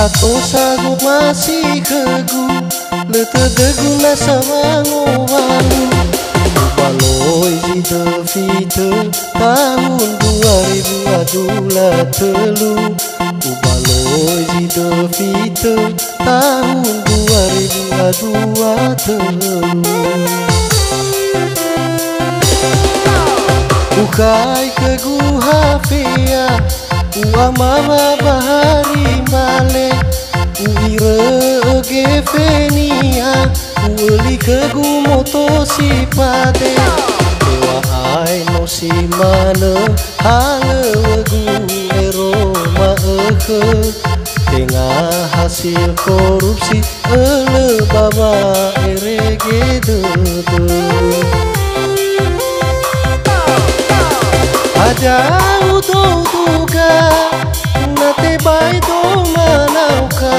Atau sagu masih kegu letedegu nasa wangu-wangu. Baloi jida fite tahun 2023. Baloi jida fite tahun 2023. Ukai kegu hafia uamama bahari male uire gefenia uli kegu moto si pade dewa ai no si mana hale wegu eroma eke tengah hasil korupsi ele baba erege dede aja udo duga nate bai do manauka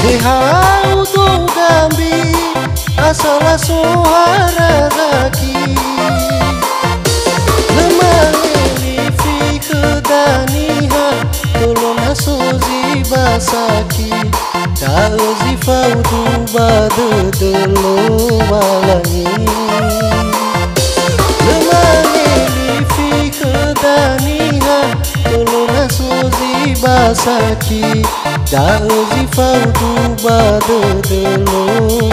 deha udo gambi asala sohara zaki lemali fi kedaniha tolong asozi basaki Dazi faudu bade delo malangi Lemani fi kedaniha tolong asozi basaki Dazi faudu bade delo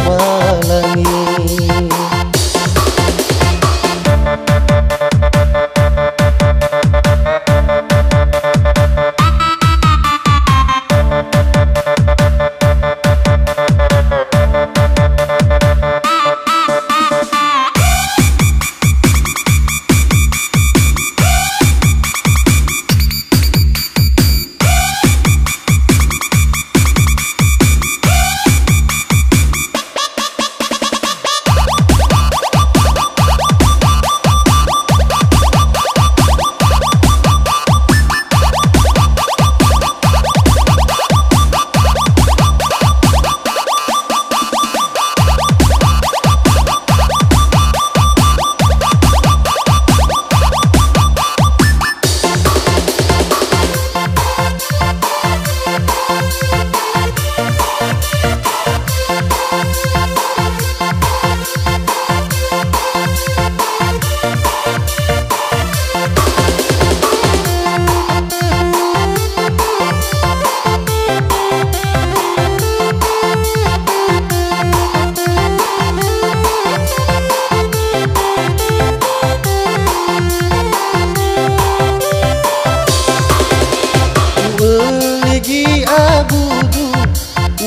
malangi.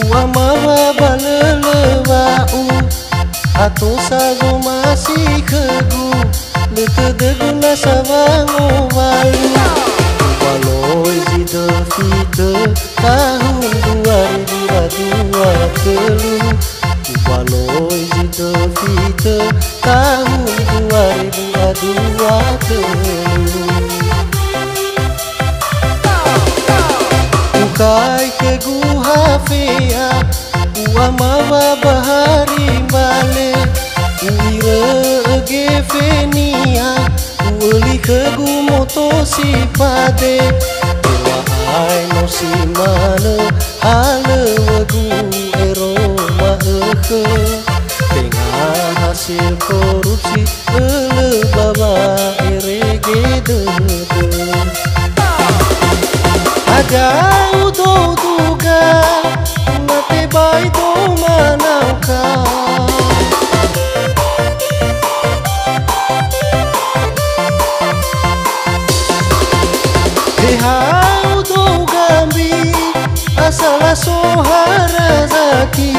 Uamama balelewau atau sagu masih kegu letedegu nasa wangu-wangu. Baloi jida fite tahun 2023. Baloi jida fite tahun 2023. Ukai kegu hafia uamama bahari male uire gefenia uli kegu moto si pade dewa ai no si mana hale wegu eroma eke tengah hasil korupsi ele baba erege dede aja udo duga nate bai do manauka deha udo gambi asala sohara zaki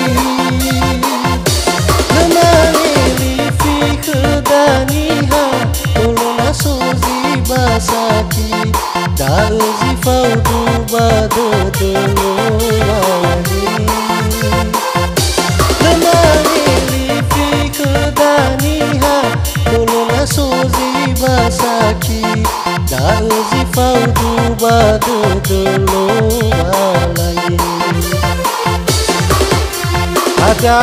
lemali fi kedaniha tolong asozi basaki Dazi faudu bade delo malangi Lemani fi kedaniha tolong asozi basaki Dazi faudu bade delo malangi ada